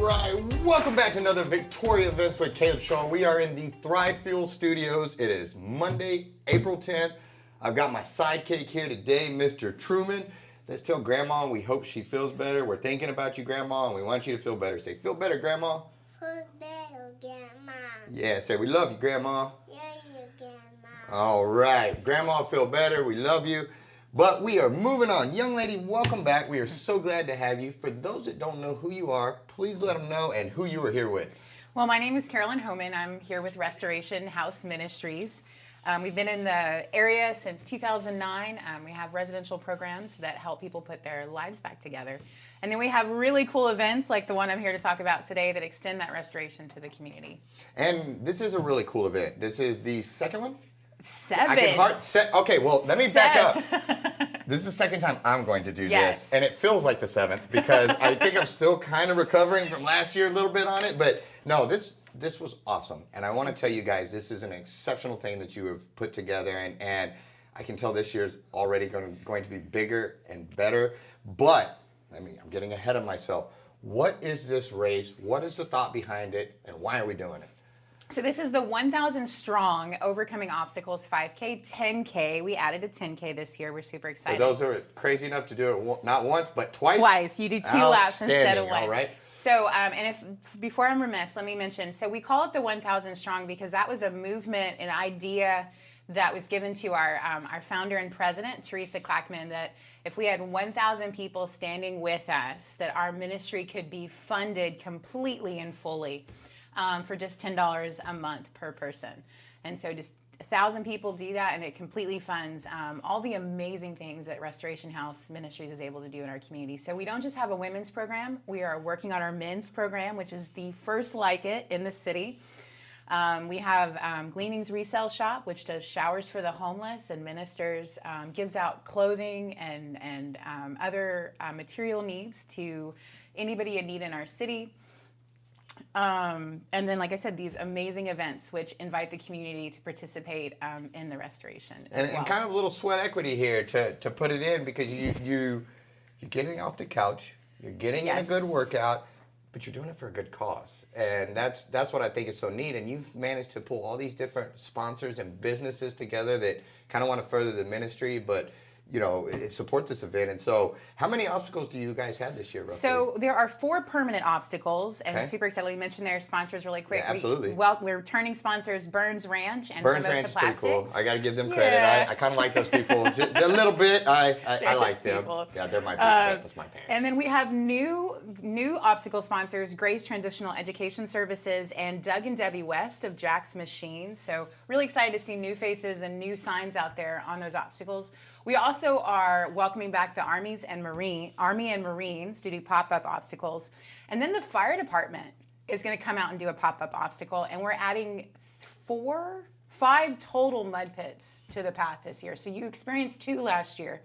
right, welcome back to another Victoria Events with Caleb Shaw. We are in the Thrive Fuel Studios. It is Monday, April 10th. I've got my sidekick here today, Mr. Truman. Let's tell Grandma we hope she feels better. We're thinking about you, Grandma, and we want you to feel better. Say, feel better, Grandma. Feel better, Grandma. Yeah, say, we love you, Grandma. Yeah, you, Grandma. All right, Grandma, feel better. We love you. But we are moving on. Young lady, welcome back. We are so glad to have you. For those that don't know who you are, please let them know and who you are here with. Well, my name is Carolyn Homan. I'm here with Restoration House Ministries. We've been in the area since 2009. We have residential programs that help people put their lives back together. And then we have really cool events like the one I'm here to talk about today that extend that restoration to the community. And this is a really cool event. This is the second one? Okay, well, let me back up. This is the second time I'm going to do this, and it feels like the seventh because I think I'm still kind of recovering from last year a little bit on it. But no, this was awesome, and I want to tell you guys this is an exceptional thing that you have put together, and I can tell this year's already going to be bigger and better. But I'm getting ahead of myself. What is this race? What is the thought behind it, and why are we doing it? So this is the 1,000 strong Overcoming Obstacles 5K, 10K. We added a 10K this year. We're super excited. For those who are crazy enough to do it not once, but twice. Twice. You do 2 laps instead of 1. All right. So, before I'm remiss, let me mention, so we call it the 1,000 strong because that was a movement, an idea that was given to our founder and president, Teresa Clackman, that if we had 1,000 people standing with us, that our ministry could be funded completely and fully. For just $10 a month per person. And so just 1,000 people do that, and it completely funds all the amazing things that Restoration House Ministries is able to do in our community. So we don't just have a women's program. We are working on our men's program, which is the first like it in the city. We have Gleanings Resale Shop, which does showers for the homeless and ministers, gives out clothing and other material needs to anybody in need in our city. And then, like I said, these amazing events which invite the community to participate in the restoration as well. And kind of a little sweat equity here to put it in because you're getting off the couch, you're getting in a good workout, but you're doing it for a good cause. And that's what I think is so neat. And you've managed to pull all these different sponsors and businesses together that kind of want to further the ministry, but support this event. And so how many obstacles do you guys have this year, roughly? So there are 4 permanent obstacles, and super excited. Let me mention their sponsors really quick. Yeah, absolutely. We're returning sponsors Burns Ranch and Burns Formosa Ranch is Plastics. pretty cool. I got to give them credit. I kind of like those people. Just a little bit. I like them. People. Yeah, they're my people. That's my parents. And then we have new obstacle sponsors, Grace Transitional Education Services and Doug and Debbie West of Jack's Machines. So really excited to see new faces and new signs out there on those obstacles. We also are welcoming back the Army and Marines to do pop-up obstacles. And then the fire department is going to come out and do a pop-up obstacle. And we're adding 5 total mud pits to the path this year. So you experienced 2 last year.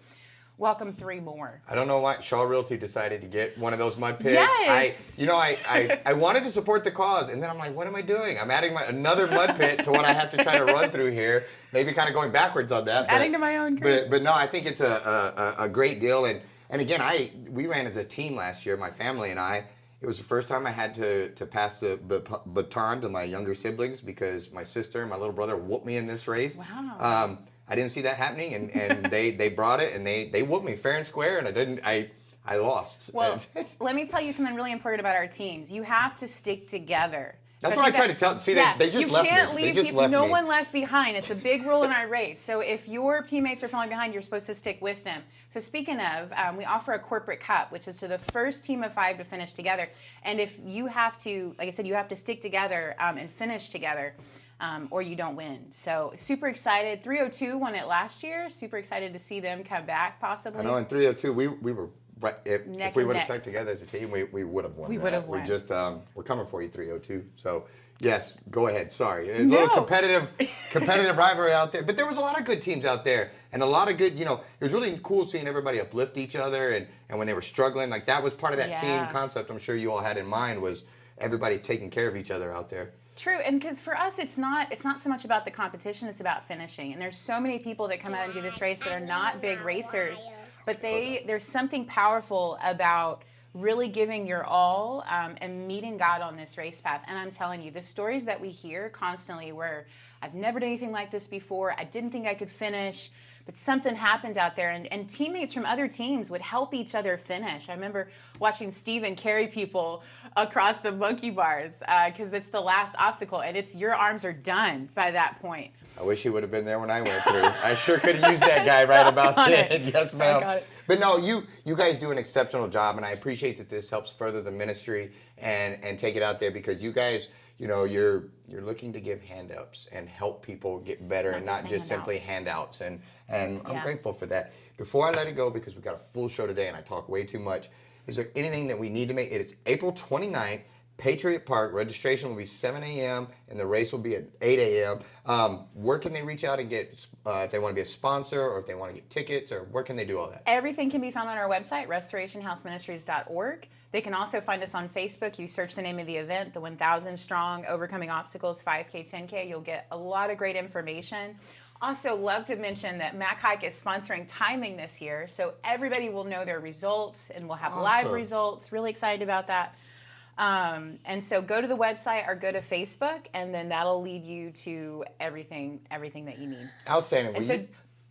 Welcome 3 more. I don't know why Shaw Realty decided to get one of those mud pits. Yes. I wanted to support the cause, and then I'm like, what am I doing? I'm adding another mud pit to what I have to try to run through here. Maybe kind of going backwards on that. Adding to my own crew. But no, I think it's a great deal. And again, we ran as a team last year, my family and I. It was the first time I had to pass the baton to my younger siblings because my sister and my little brother whooped me in this race. Wow. I didn't see that happening, and they brought it, and they whooped me fair and square, and I lost. Well, let me tell you something really important about our teams. You have to stick together. That's what I try to tell. See, they just left me. You can't leave people. No one left behind. It's a big rule in our race. So if your teammates are falling behind, you're supposed to stick with them. So speaking of, we offer a corporate cup, which is to the first team of 5 to finish together. And if you have to, like I said, you have to stick together and finish together. Or you don't win. So super excited. 302 won it last year. Super excited to see them come back possibly. I know in 302 we were right. If we would have neck. stuck together as a team, we would have won. We would have won. We just we're coming for you 302. So yes, go ahead. Sorry, a little competitive rivalry out there, but there was a lot of good teams out there and a lot of good. It was really cool seeing everybody uplift each other and when they were struggling, like that was part of that team concept. I'm sure you all had in mind was everybody taking care of each other out there. True, and because for us, it's not so much about the competition; it's about finishing. And there's so many people that come out and do this race that are not big racers, but there's something powerful about really giving your all and meeting God on this race path. And I'm telling you, the stories that we hear constantly where I've never done anything like this before, I didn't think I could finish, but something happened out there, and teammates from other teams would help each other finish. I remember watching Steven carry people across the monkey bars because it's the last obstacle, and it's your arms are done by that point. I wish he would have been there when I went through. I sure could have used that guy right about then. Yes, ma'am. But no, you guys do an exceptional job, and I appreciate that this helps further the ministry and take it out there, because you guys, you're looking to give hand-ups and help people get better, and not just simply handouts. And I'm grateful for that. Before I let it go, because we got a full show today and I talk way too much, is there anything that we need to make? It's April 29th. Patriot Park. Registration will be 7 a.m. and the race will be at 8 a.m. Where can they reach out and get, if they want to be a sponsor or if they want to get tickets, or where can they do all that? Everything can be found on our website, restorationhouseministries.org. They can also find us on Facebook. You search the name of the event, the 1,000 Strong Overcoming Obstacles 5K, 10K. You'll get a lot of great information. Also, love to mention that Mac Hike is sponsoring timing this year, so everybody will know their results and we'll have live results. Really excited about that. And so go to the website or go to Facebook, and then that'll lead you to everything that you need. Outstanding. And so,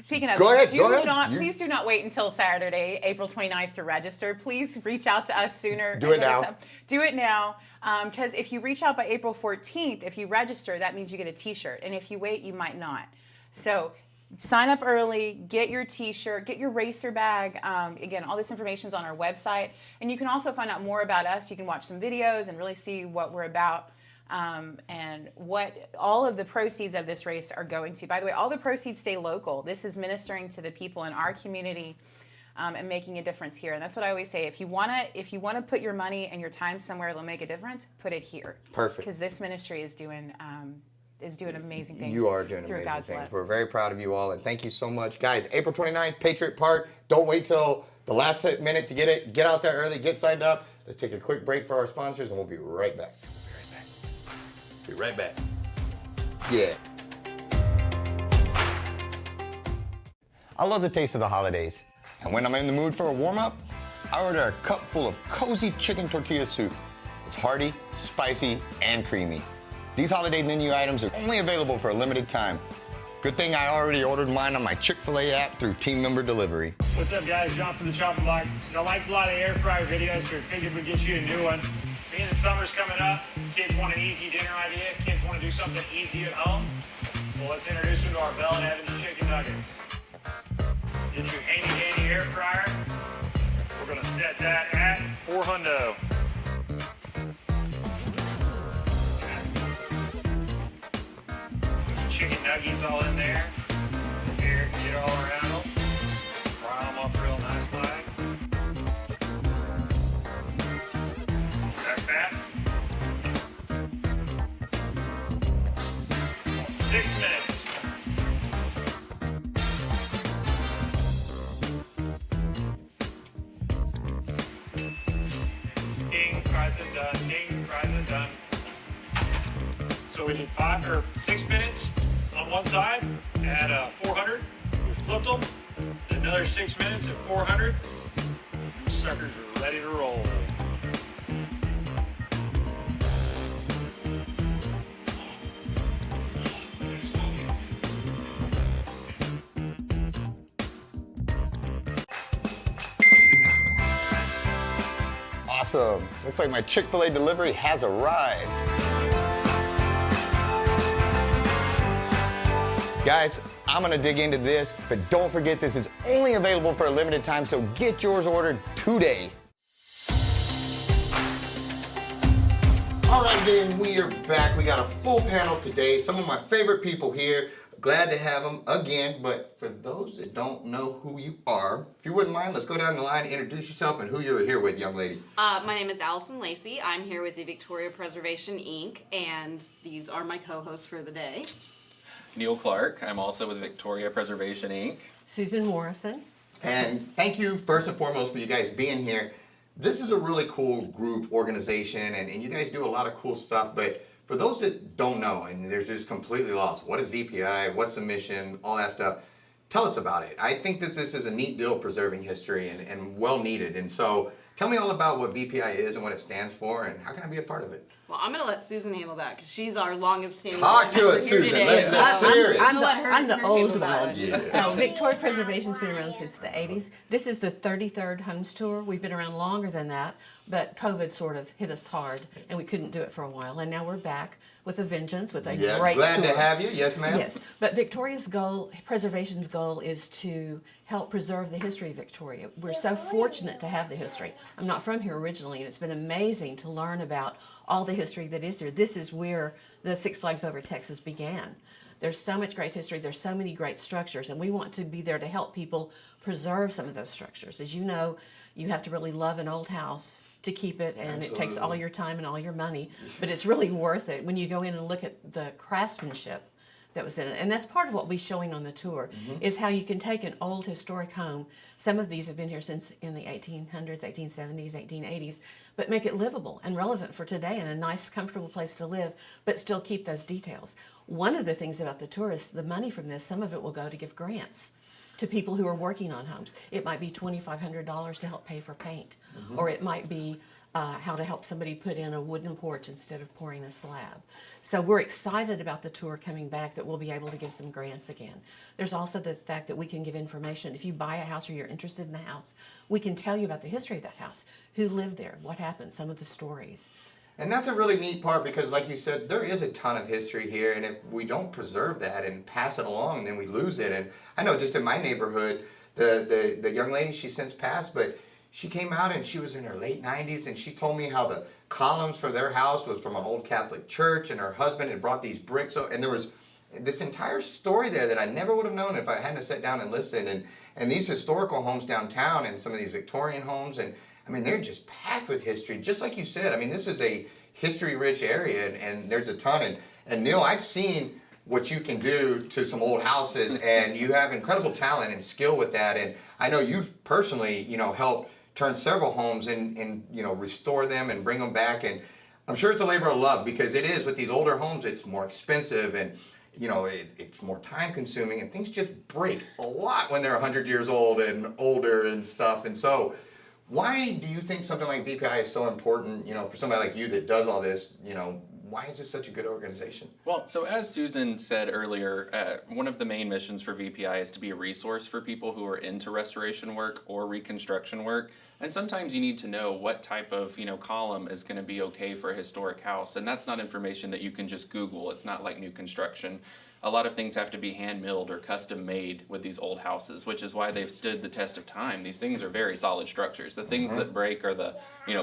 speaking of, go ahead. Please do not wait until Saturday, April 29th to register. Please reach out to us sooner. Do it now. Do it now. Because if you reach out by April 14th, if you register, that means you get a t-shirt. And if you wait, you might not. So sign up early, get your t-shirt, get your racer bag. Again, all this information is on our website. And you can also find out more about us. You can watch some videos and really see what we're about, and what all of the proceeds of this race are going to. By the way, all the proceeds stay local. This is ministering to the people in our community and making a difference here. And that's what I always say. If you want to put your money and your time somewhere that'll make a difference, put it here. Perfect. Because this ministry is doing amazing things. You are doing through amazing God's things. love. We're very proud of you all, and thank you so much. Guys, April 29th, Patriot Park. Don't wait till the last minute to get it. Get out there early, get signed up. Let's take a quick break for our sponsors, and we'll be right back. Be right back. Yeah. I love the taste of the holidays, and when I'm in the mood for a warm-up, I order a cup full of cozy chicken tortilla soup. It's hearty, spicy, and creamy. These holiday menu items are only available for a limited time. Good thing I already ordered mine on my Chick-fil-A app through team member delivery. What's up, guys? John from the Chopping Block. I liked a lot of air fryer videos, so figured we'd get you a new one. Being that summer's coming up, kids want an easy dinner idea, kids want to do something easy at home. Well, let's introduce you to our Bell & Evans chicken nuggets. Get your handy-dandy air fryer. We're going to set that at $400. Chicken nuggies all in there. Here, get all around them. Fry them up real nice like. That fast? 6 minutes. Ding, fries are done. Ding, fries are done. So we did 6 minutes on one side at 400. We flipped them. Another 6 minutes at 400. Suckers are ready to roll. Awesome. Looks like my Chick-fil-A delivery has arrived. Guys, I'm gonna dig into this, but don't forget this is only available for a limited time, so get yours ordered today. All right, then, we are back. We got a full panel today. Some of my favorite people here. Glad to have them again, but for those that don't know who you are, if you wouldn't mind, let's go down the line, introduce yourself and who you're here with, young lady. My name is Allison Lacey. I'm here with the Victoria Preservation, Inc., and these are my co-hosts for the day. Neal Clark. I'm also with Victoria Preservation, Inc. Susan Morrison. And thank you, first and foremost, for you guys being here. This is a really cool group organization, and you guys do a lot of cool stuff, but for those that don't know, and they're just completely lost, what is VPI, what's the mission, all that stuff, tell us about it. I think that this is a neat deal preserving history and well needed. And so Tell me all about what VPI is and what it stands for, and how can I be a part of it? Well, I'm going to let Susan handle that because she's our longest standing. Talk to us, here Susan. today, Let's so hear it. I'm the old one. Yeah. No, Victoria Preservation's been around since the 80s. This is the 33rd Homes Tour. We've been around longer than that, but COVID sort of hit us hard, and we couldn't do it for a while. And now we're back with a vengeance, with a Yeah, great glad tour. to have you. Yes, ma'am. Yes, but Victoria's goal, preservation's goal, is to help preserve the history of Victoria. We're so fortunate to have the history. I'm not from here originally, and it's been amazing to learn about all the history that is here. This is where the Six Flags Over Texas began. There's so much great history, there's so many great structures, and we want to be there to help people preserve some of those structures. As you know, you have to really love an old house to keep it, and it takes all your time and all your money, but it's really worth it when you go in and look at the craftsmanship that was in it. And that's part of what we're showing on the tour, is how you can take an old historic home. Some of these have been here since in the 1800s, 1870s, 1880s, but make it livable and relevant for today and a nice, comfortable place to live, but still keep those details. One of the things about the tour is the money from this, some of it will go to give grants to people who are working on homes. It might be $2,500 to help pay for paint, or it might be how to help somebody put in a wooden porch instead of pouring a slab. So we're excited about the tour coming back, that we'll be able to give some grants again. There's also the fact that we can give information. If you buy a house or you're interested in the house, we can tell you about the history of that house, who lived there, what happened, some of the stories. And that's a really neat part because, like you said, there is a ton of history here, and if we don't preserve that and pass it along, then we lose it. And I know just in my neighborhood, the young lady, she since passed, but she came out and she was in her late 90s, and she told me how the columns for their house was from an old Catholic church, and her husband had brought these bricks, and there was this entire story there that I never would have known if I hadn't sat down and listened. And these historical homes downtown and some of these Victorian homes, and I mean, they're just packed with history, just like you said. I mean, this is a history-rich area, and there's a ton. And Neal, I've seen what you can do to some old houses, and you have incredible talent and skill with that. And I know you've personally, helped turn several homes and restore them and bring them back. And I'm sure it's a labor of love, because it is with these older homes, it's more expensive, and it's more time consuming, and things just break a lot when they're 100 years old and older and stuff. And so why do you think something like VPI is so important, for somebody like you that does all this, why is this such a good organization? Well, so as Susan said earlier, one of the main missions for VPI is to be a resource for people who are into restoration work or reconstruction work. And sometimes you need to know what type of, column is going to be okay for a historic house. And that's not information that you can just Google. It's not like new construction. A lot of things have to be hand milled or custom made with these old houses, which is why they've stood the test of time. These things are very solid structures. The things that break are the,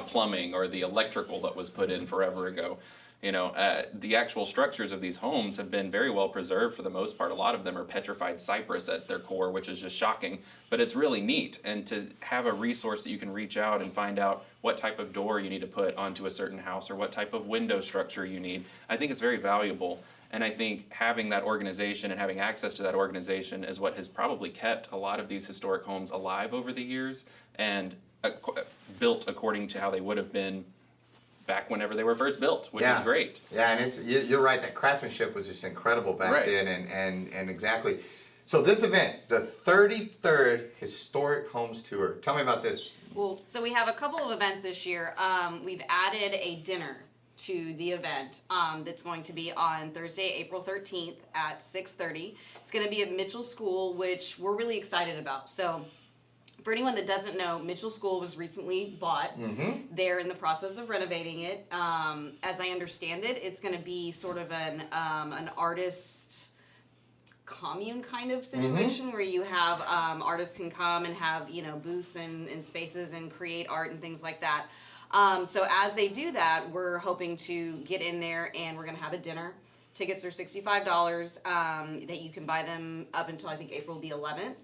plumbing or the electrical that was put in forever ago. The actual structures of these homes have been very well preserved for the most part. A lot of them are petrified cypress at their core, which is just shocking, but it's really neat. And to have a resource that you can reach out and find out what type of door you need to put onto a certain house or what type of window structure you need, I think it's very valuable. And I think having that organization and having access to that organization is what has probably kept a lot of these historic homes alive over the years and built according to how they would have been back whenever they were first built, which is great. Yeah, and you're right, that craftsmanship was just incredible back then, and exactly. So this event, the 33rd Historic Homes Tour, tell me about this. Well, so we have a couple of events this year. We've added a dinner to the event that's going to be on Thursday, April 13th at 6:30. It's going to be at Mitchell School, which we're really excited about. So for anyone that doesn't know, Mitchell School was recently bought. They're in the process of renovating it. As I understand it, it's going to be sort of an artist commune kind of situation where you have artists can come and have booths and spaces and create art and things like that. So as they do that, we're hoping to get in there and we're going to have a dinner. Tickets are $65 that you can buy them up until I think April the 11th.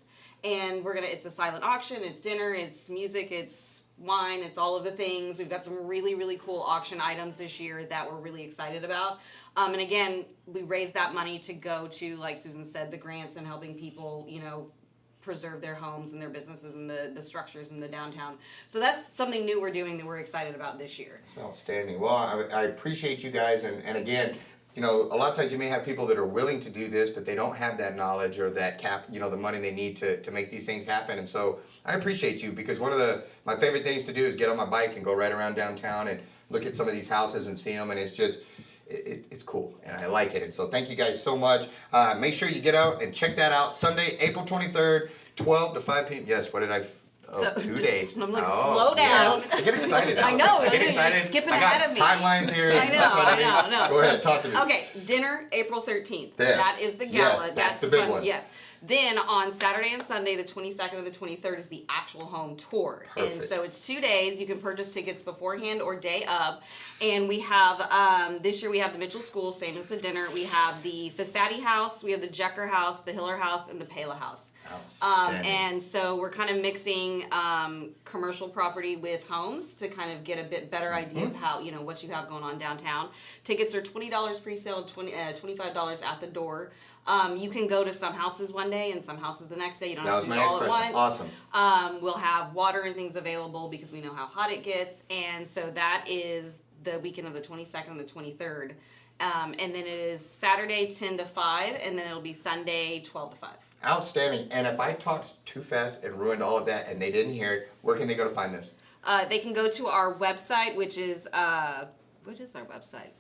And it's a silent auction, it's dinner, it's music, it's wine, it's all of the things. We've got some really, really cool auction items this year that we're really excited about. And again, we raised that money to go to, like Susan said, the grants and helping people, preserve their homes and their businesses and the structures in the downtown. So that's something new we're doing that we're excited about this year. It's outstanding. Well, I appreciate you guys, and again, you know, a lot of times you may have people that are willing to do this, but they don't have that knowledge or that the money they need to make these things happen. And so I appreciate you, because one of my favorite things to do is get on my bike and go right around downtown and look at some of these houses and see them, and it's just, it's cool, and I like it. And so thank you guys so much. Make sure you get out and check that out. Sunday, April 23rd, 12 to 5 p.m. Yes, what did I... Oh, So- 2 days. I'm like, Oh, slow down. yes. I get excited. I know, I get you're excited. skipping I got ahead of me. timelines here. I know, no. Go ahead, talk to me. Okay, dinner, April 13th. There. That is the gala. Yes, that's the big fun. one. Yes. Then on Saturday and Sunday, the 22nd and the 23rd, is the actual home tour. And Perfect. so it's 2 days. You can purchase tickets beforehand or day of. And we have, this year we have the Mitchell School, same as the dinner. We have the Fasati House, we have the Jecker House, the Hiller House, and the Pala House. Outstanding. And so we're kind of mixing commercial property with homes to kind of get a bit better idea of how, you know, what you have going on downtown. Tickets are $20 pre-sale, $25 at the door. You can go to some houses one day and some houses the next day. You don't That have was to do my it all at next once. question. Awesome. We'll have water and things available because we know how hot it gets. And so that is the weekend of the 22nd and the 23rd. And then it is Saturday 10 to 5, and then it'll be Sunday 12 to 5. Outstanding. And if I talked too fast and ruined all of that and they didn't hear it, where can they go to find this? They can go to our website, which is, what is our website?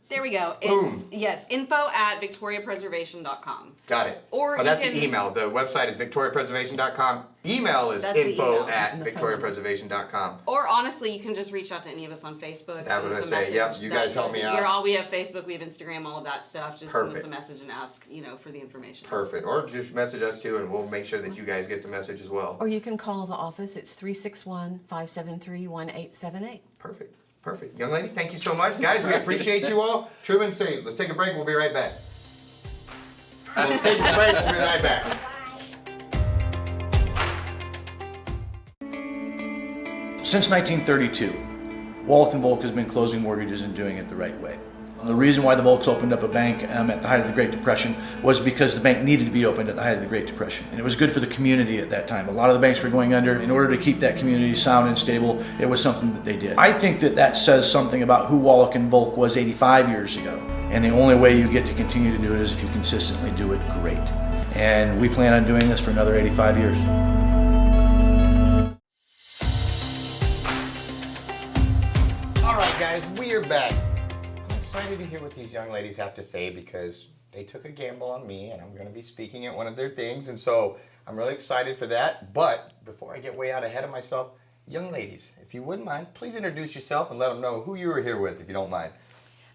There we go. It's, yes, info@victoriapreservation.com. Got it. Or you that's can- the email. The website is victoriapreservation.com. Email is That's the email. info@victoriapreservation.com. Or honestly, you can just reach out to any of us on Facebook. That's send what us I a say. message. Yep, you guys help me out. We have Facebook, we have Instagram, all of that stuff. Just send us Perfect. a message and ask, you know, for the information. Perfect. Or just message us too, and we'll make sure that you guys get the message as well. Or you can call the office. It's 361-573-1878. Perfect. Perfect. Young lady, thank you so much. Guys, we appreciate you all. Truman, say, let's take a break. We'll be right back. Let's take a break. We'll be right back. Since 1932, Wallach & Volk has been closing mortgages and doing it the right way. The reason why the Volks opened up a bank at the height of the Great Depression was because the bank needed to be opened at the height of the Great Depression. And it was good for the community at that time. A lot of the banks were going under. In order to keep that community sound and stable, it was something that they did. I think that says something about who Wallach & Volk was 85 years ago. And the only way you get to continue to do it is if you consistently do it great. And we plan on doing this for another 85 years. All right, guys, we are back. I'm excited to hear what these young ladies have to say because they took a gamble on me and I'm going to be speaking at one of their things. And so I'm really excited for that. But before I get way out ahead of myself, young ladies, if you wouldn't mind, please introduce yourself and let them know who you were here with, if you don't mind.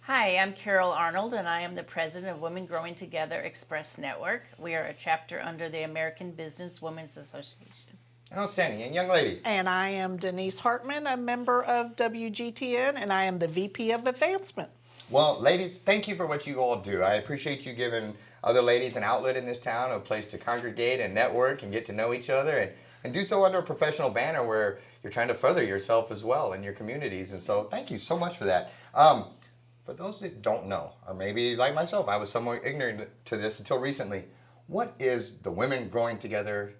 Hi, I'm Carol Arnold, and I am the president of Women Growing Together Express Network. We are a chapter under the American Business Women's Association. Outstanding. And young lady. And I am Denise Hartman, a member of WGTN, and I am the VP of Advancement. Well, ladies, thank you for what you all do. I appreciate you giving other ladies an outlet in this town, a place to congregate and network and get to know each other and do so under a professional banner where you're trying to further yourself as well in your communities. And so thank you so much for that. For those that don't know, or maybe like myself, I was somewhat ignorant to this until recently, what is the Women Growing Together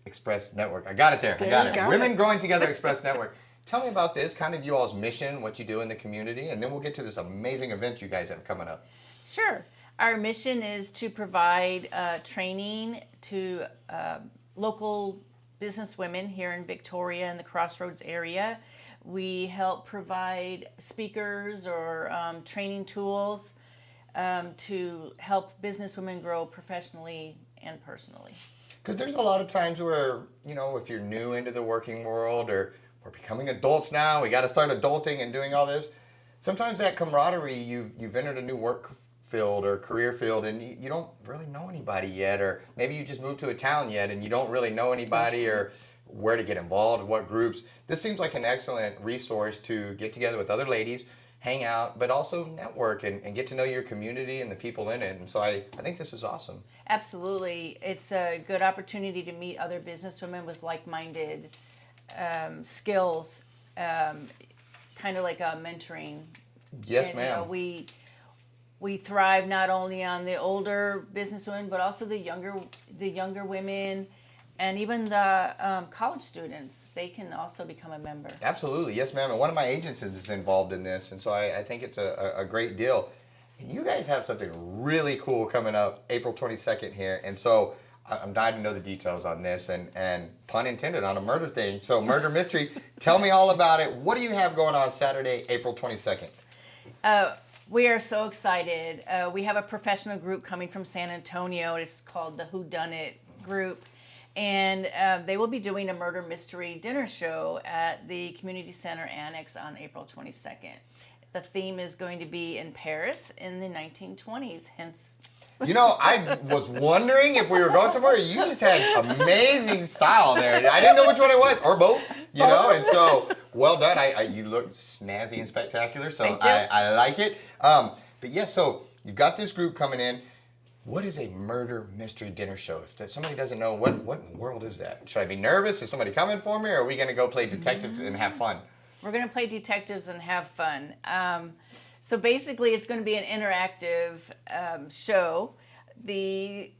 Express Network? I got it there. I got it. Women Growing Together Express Network. Tell me about this, kind of you all's mission, what you do in the community, and then we'll get to this amazing event you guys have coming up. Sure. Our mission is to provide training to local business women here in Victoria and the Crossroads area. We help provide speakers or training tools to help business women grow professionally and personally. Because there's a lot of times where, you know, if you're new into the working world or we're becoming adults now, we got to start adulting and doing all this. Sometimes that camaraderie, you've entered a new work field or career field and you don't really know anybody yet, or maybe you just moved to a town yet and you don't really know anybody or where to get involved, what groups. This seems like an excellent resource to get together with other ladies, hang out, but also network and get to know your community and the people in it. And so I think this is awesome. Absolutely. It's a good opportunity to meet other businesswomen with like-minded skills, kind of like a mentoring. Yes, and, ma'am. You know, we thrive not only on the older businesswomen, but also the younger women, and even the college students. They can also become a member. Absolutely, yes, ma'am. And one of my agents is involved in this, and so I think it's a great deal. You guys have something really cool coming up April 22nd here. And so I'm dying to know the details on this and pun intended on a murder thing. So murder mystery, tell me all about it. What do you have going on Saturday, April 22nd? We are so excited. We have a professional group coming from San Antonio. It's called the Who Done It group. And they will be doing a murder mystery dinner show at the Community Center Annex on April 22nd. The theme is going to be in Paris in the 1920s, hence... You know, I was wondering if we were going somewhere. You just had amazing style there. I didn't know which one it was, or both, you know, and so, well done. You look snazzy and spectacular, so I like it. But yeah, so you've got this group coming in. What is a murder mystery dinner show? If somebody doesn't know, what in the world is that? Should I be nervous? Is somebody coming for me, or are we going to go play detectives and have fun? We're going to play detectives and have fun. So basically, it's going to be an interactive show. The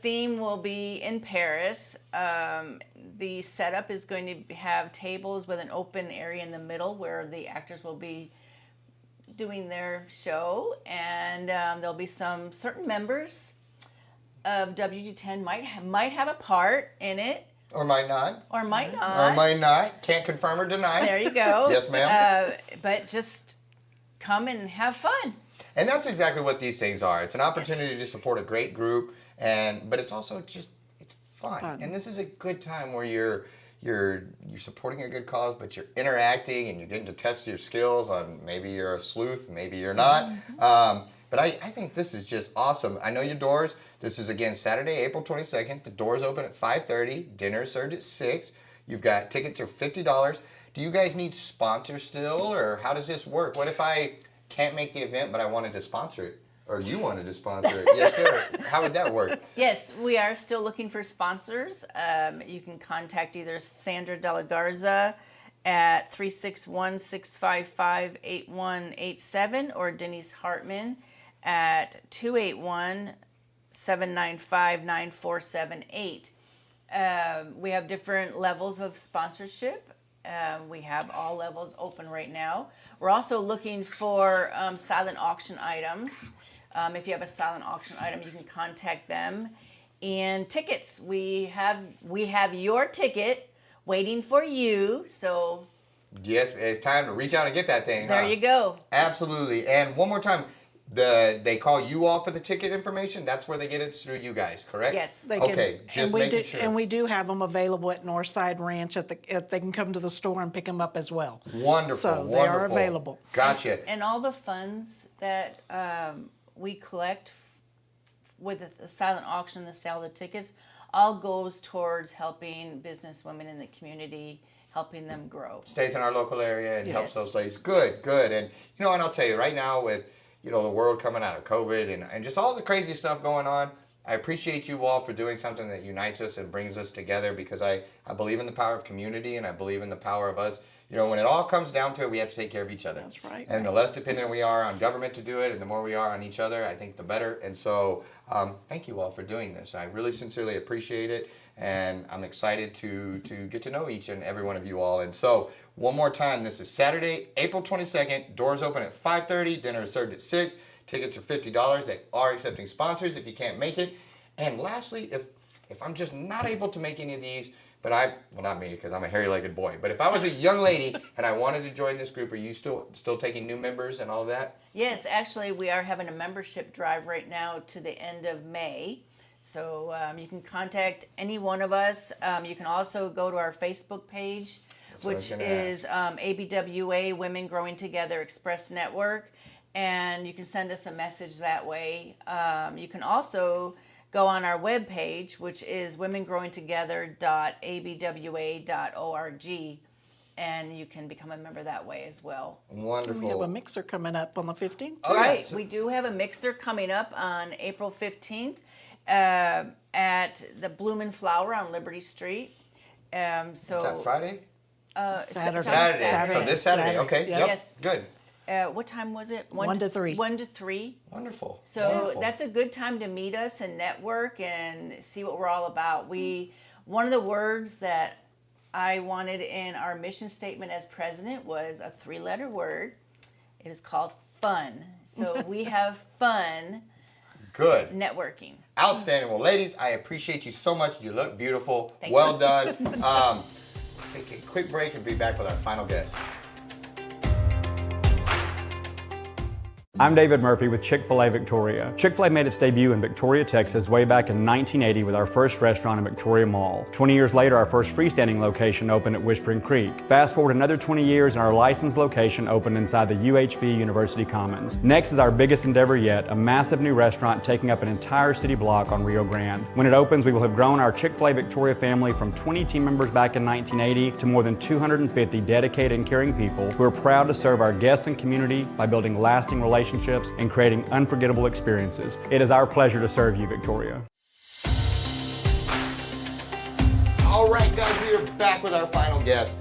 theme will be in Paris. The setup is going to have tables with an open area in the middle where the actors will be doing their show, and there'll be some certain members of WG10 might have a part in it. Or might not. Or might not. Or might not. Can't confirm or deny. There you go. Yes, ma'am. But just come and have fun. And that's exactly what these things are. It's an opportunity to support a great group, but it's also it's fun. And this is a good time where you're supporting a good cause, but you're interacting and you're getting to test your skills on maybe you're a sleuth, maybe you're not. But I think this is just awesome. I know your doors. This is, again, Saturday, April 22nd. The doors open at 5:30. Dinner is served at 6. You've got tickets are $50. Do you guys need sponsors still, or how does this work? What if I can't make the event, but I wanted to sponsor it? Or you wanted to sponsor it? Yes, sir. How would that work? Yes, we are still looking for sponsors. You can contact either Sandra De La Garza at 361-655-8187 or Denise Hartman at 281-795-9478. We have different levels of sponsorship. We have all levels open right now. We're also looking for silent auction items. If you have a silent auction item, you can contact them. And tickets, we have your ticket waiting for you. So yes, it's time to reach out and get that thing. There you go. Absolutely. And one more time, they call you all for the ticket information. That's where they get it, through you guys, correct? Yes. Okay, just making sure. And we do have them available at Northside Ranch. They can come to the store and pick them up as well. Wonderful. So they are available. Gotcha. And all the funds that we collect with the silent auction, the sale of the tickets, all goes towards helping business women in the community, helping them grow. Stays in our local area and helps those ladies. Good. And and I'll tell you right now with the world coming out of COVID and just all the crazy stuff going on, I appreciate you all for doing something that unites us and brings us together, because I believe in the power of community, and I believe in the power of us. When it all comes down to it, we have to take care of each other. That's right. And the less dependent we are on government to do it, and the more we are on each other, I think the better. And so thank you all for doing this. I really sincerely appreciate it, and I'm excited to get to know each and every one of you all. And so one more time, this is Saturday, April 22nd. Doors open at 5:30. Dinner is served at 6. Tickets are $50. They are accepting sponsors if you can't make it. And lastly, if I'm just not able to make any of these, but not me, because I'm a hairy-legged boy, but if I was a young lady and I wanted to join this group, are you still taking new members and all that? Yes, actually, we are having a membership drive right now to the end of May. So you can contact any one of us. You can also go to our Facebook page, which is ABWA, Women Growing Together Express Network, and you can send us a message that way. You can also go on our webpage, which is womengrowingtogether.abwa.org, and you can become a member that way as well. Wonderful. We have a mixer coming up on the 15th. Oh, right, yeah. we do have a mixer coming up on April 15th at the Bloom and Flower on Liberty Street. Is that Friday? Saturday. So this Saturday. Okay. Yes. Yep. Yes. Good. What time was it? 1 to 3. 1 to 3. Wonderful. So Wonderful. that's a good time to meet us and network and see what we're all about. One of the words that I wanted in our mission statement as president was a 3-letter word. It is called fun. So we have fun Good. networking. Outstanding. Well, ladies, I appreciate you so much. You look beautiful. Thank well you. done. Take a quick break and be back with our final guest. I'm David Murphy with Chick-fil-A Victoria. Chick-fil-A made its debut in Victoria, Texas way back in 1980 with our first restaurant in Victoria Mall. 20 years later, our first freestanding location opened at Whispering Creek. Fast forward another 20 years and our licensed location opened inside the UHV University Commons. Next is our biggest endeavor yet, a massive new restaurant taking up an entire city block on Rio Grande. When it opens, we will have grown our Chick-fil-A Victoria family from 20 team members back in 1980 to more than 250 dedicated and caring people who are proud to serve our guests and community by building lasting relationships and creating unforgettable experiences. It is our pleasure to serve you, Victoria. All right, guys, we are back with our final guest.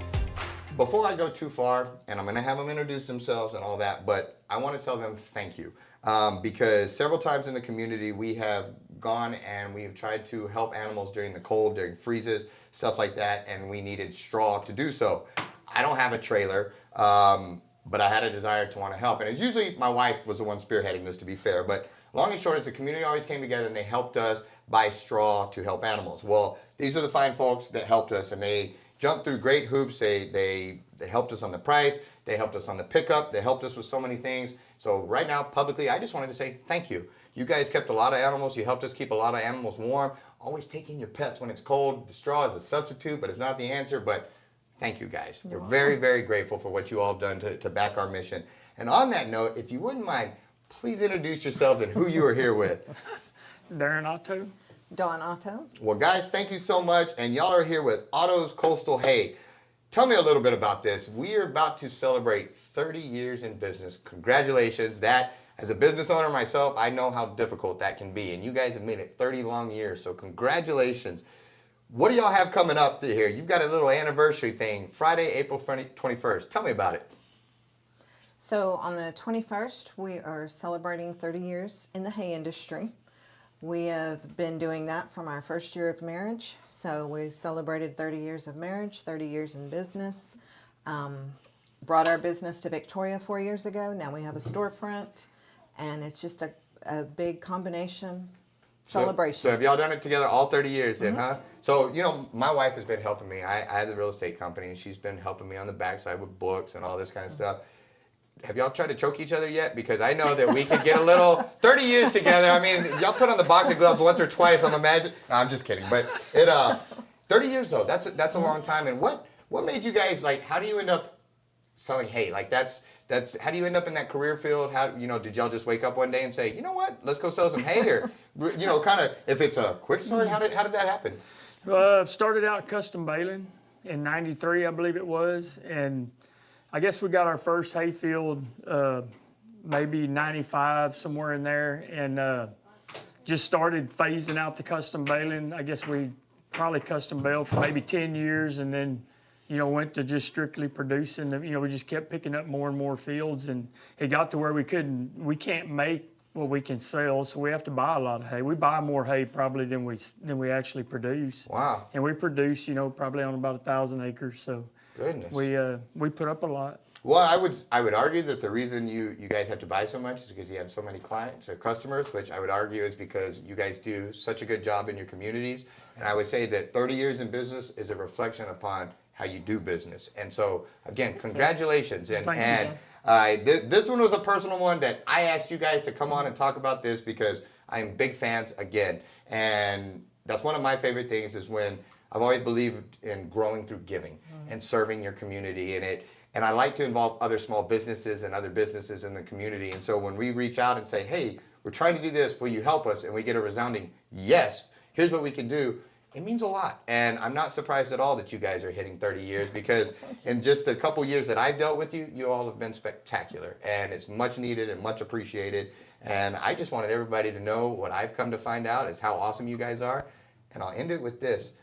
Before I go too far, and I'm going to have them introduce themselves and all that, but I want to tell them thank you. Because several times in the community, we have gone and we've tried to help animals during the cold, during freezes, stuff like that, and we needed straw to do so. I don't have a trailer. But I had a desire to want to help. And it's usually my wife was the one spearheading this, to be fair. But long and short is the community always came together and they helped us buy straw to help animals. Well, these are the fine folks that helped us, and they jumped through great hoops. They helped us on the price. They helped us on the pickup. They helped us with so many things. So right now, publicly, I just wanted to say thank you. You guys kept a lot of animals. You helped us keep a lot of animals warm. Always taking your pets when it's cold. The straw is a substitute, but it's not the answer. But thank you, guys. We're very, very grateful for what you all have done to back our mission. And on that note, if you wouldn't mind, please introduce yourselves and who you are here with. Darren Otto. Dawn Otto. Well, guys, thank you so much. And y'all are here with Otto's Coastal Hay. Tell me a little bit about this. We are about to celebrate 30 years in business. Congratulations. That, as a business owner myself, I know how difficult that can be. And you guys have made it 30 long years. So congratulations. What do y'all have coming up here? You've got a little anniversary thing, Friday, April 21st. Tell me about it. So on the 21st, we are celebrating 30 years in the hay industry. We have been doing that from our first year of marriage. So we celebrated 30 years of marriage, 30 years in business. Brought our business to Victoria 4 years ago. Now we have a storefront, and it's just a big combination celebration. So have y'all done it together all 30 years then, huh? So, you know, my wife has been helping me. I have the real estate company, and she's been helping me on the backside with books and all this kind of stuff. Have y'all tried to choke each other yet? Because I know that we could get a little 30 years together. I mean, y'all put on the boxing gloves once or twice, I'm imagining. No, I'm just kidding. But 30 years though, that's a long time. And what made you guys, like, how do you end up selling hay? Like that's how do you end up in that career field? How, you know, did y'all just wake up one day and say, you know what, let's go sell some hay? Or, you know, kind of, if it's a quick story, how did that happen? Started out custom baling in '93, I believe it was, and I guess we got our first hay field maybe '95, somewhere in there, and just started phasing out the custom baling. I guess we probably custom baled for maybe 10 years, and then, you know, went to just strictly producing. You know, we just kept picking up more and more fields, and it got to where we can't make what we can sell, so we have to buy a lot of hay. We buy more hay probably than we actually produce. Wow. And we produce, you know, probably on about 1,000 acres. So goodness, we put up a lot. Well, I would argue that the reason you guys have to buy so much is because you have so many clients or customers, which I would argue is because you guys do such a good job in your communities. And I would say that 30 years in business is a reflection upon how you do business. And so, again, congratulations. And this one was a personal one that I asked you guys to come on and talk about this because I'm big fans again. And that's one of my favorite things is when I've always believed in growing through giving and serving your community in it. And I like to involve other small businesses and other businesses in the community. And so when we reach out and say, hey, we're trying to do this, will you help us? And we get a resounding yes, here's what we can do. It means a lot. And I'm not surprised at all that you guys are hitting 30 years because in just a couple years that I've dealt with you, you all have been spectacular. And it's much needed and much appreciated. And I just wanted everybody to know what I've come to find out is how awesome you guys are. And I'll end it with this.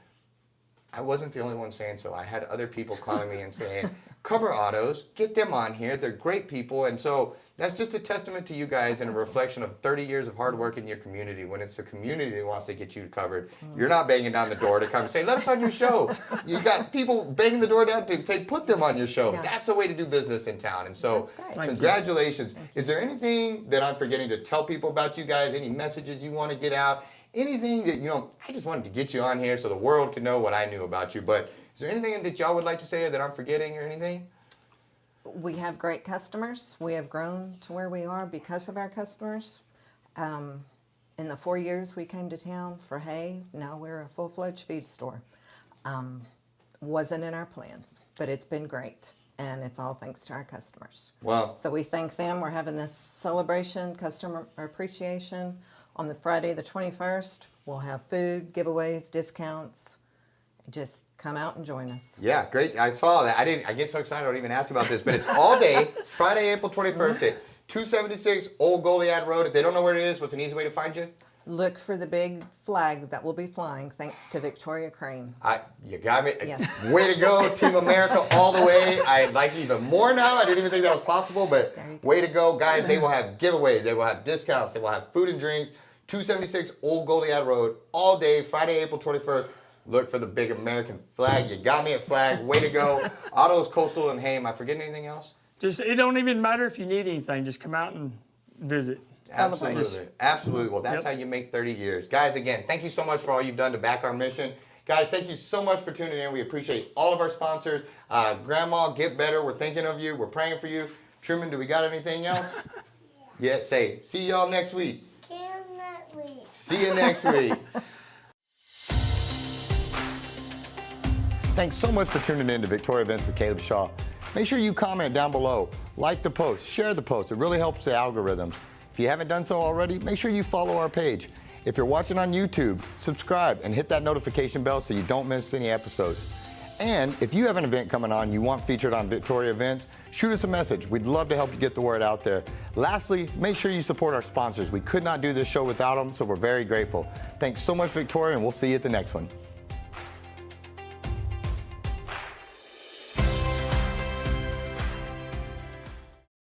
I wasn't the only one saying so. I had other people calling me and saying, cover Ottos, get them on here. They're great people. And so That's just a testament to you guys and a reflection of 30 years of hard work in your community. When it's the community that wants to get you covered, you're not banging down the door to come and say, let us on your show. You got people banging the door down to say, put them on your show. Yeah. That's the way to do business in town. And so That's great. congratulations. Is there anything that I'm forgetting to tell people about you guys? Any messages you want to get out? Anything that, I just wanted to get you on here so the world can know what I knew about you. But is there anything that y'all would like to say or that I'm forgetting or anything? We have great customers. We have grown to where we are because of our customers. In the 4 years we came to town for hay, now we're a full-fledged feed store. Wasn't in our plans, but it's been great, and it's all thanks to our customers. Wow. So we thank them. We're having this celebration, customer appreciation, on the Friday the 21st. We'll have food, giveaways, discounts. Just come out and join us. Yeah, great. I saw that. I get so excited I don't even ask about this, but it's all day, Friday, April 21st at 276 Old Goliad Road. If they don't know where it is, what's an easy way to find you? Look for the big flag that will be flying thanks to Victoria Crane. You got me. Yes. Way to go, Team America, all the way. I like it even more now. I didn't even think that was possible, but way to go. Guys, they will have giveaways. They will have discounts. They will have food and drinks. 276 Old Goliad Road, all day, Friday, April 21st. Look for the big American flag. You got me at flag. Way to go. Otto's, Coastal, and Hay. Am I forgetting anything else? It don't even matter if you need anything. Just come out and visit. Absolutely. Absolutely. Well, that's how you make 30 years. Guys, again, thank you so much for all you've done to back our mission. Guys, thank you so much for tuning in. We appreciate all of our sponsors. Grandma, get better. We're thinking of you. We're praying for you. Truman, do we got anything else? Yeah, say, see y'all next week. See you next week. Thanks so much for tuning in to Victoria Events with Caleb Shaw. Make sure you comment down below, like the post, share the post. It really helps the algorithms. If you haven't done so already, make sure you follow our page. If you're watching on YouTube, subscribe and hit that notification bell so you don't miss any episodes. And if you have an event coming on you want featured on Victoria Events, shoot us a message. We'd love to help you get the word out there. Lastly, make sure you support our sponsors. We could not do this show without them, so we're very grateful. Thanks so much, Victoria, and we'll see you at the next one.